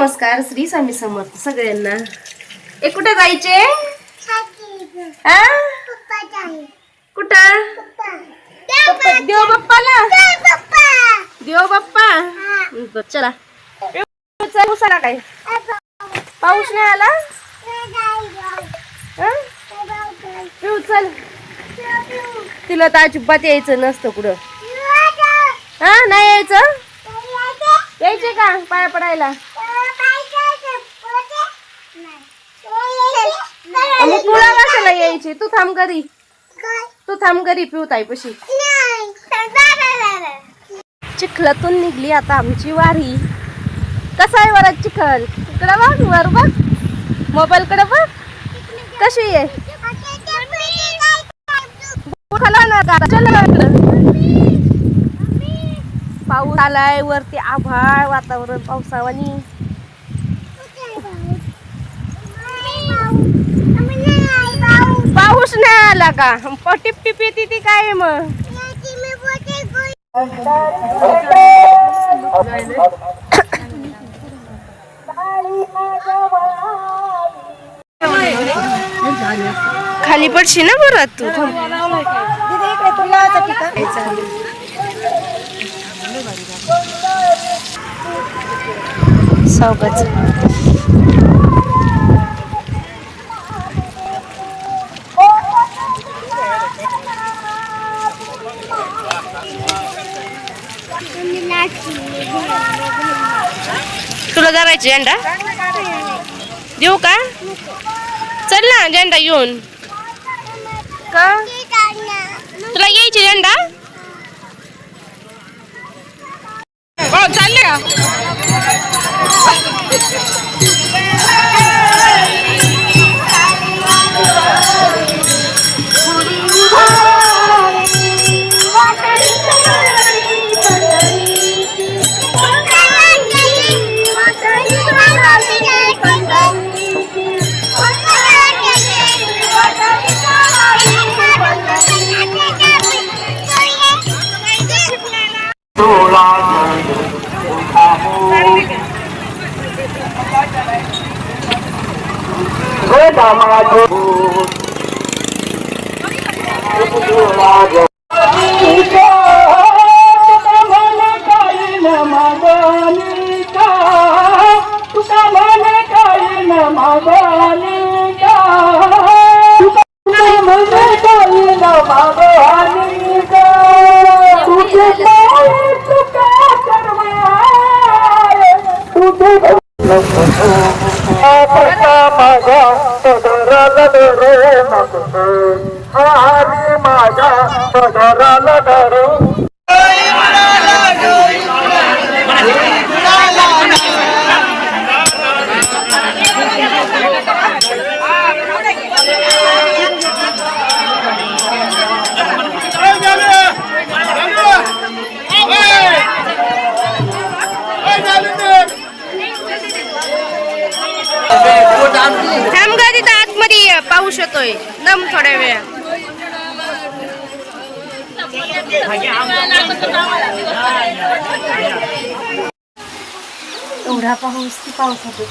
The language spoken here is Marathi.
नमस्कार, श्री स्वामी समर्थ सगळ्यांना. कुठे जायचे? हा? कुठं? देव बाप्पाला. देव बाप्पा चला. उसाला काय पाऊस नाही आला? चल, तिला तर अजिबात यायचं नसतं कुठं. हा, नाही यायचं. यायचे का पाया पडायला? मग तुला कशाला यायची? तू थांब घरी. तू थांब घरी पिऊताई पशी. चिखलातून निघली आता आमची वारी. कसा आहे वरात चिखल? इकडे बघ, वर बघ, मोबाईल कडे बघ. कशी आहे? पाऊस आलाय, वरती आभाळ, वातावरण पावसावानी. पाऊस नाही आला का? टिप टिप येते ती काय मग? खाली पडशी ना बरं तू. सावकाच. तुला धरायची झेंडा देऊ का? चल ना झेंडा घेऊन. का तुला यायची झेंडा? हो चालले का? पाऊस येतोय दम थोड्या वेळ. एवढा पाऊस की पावसात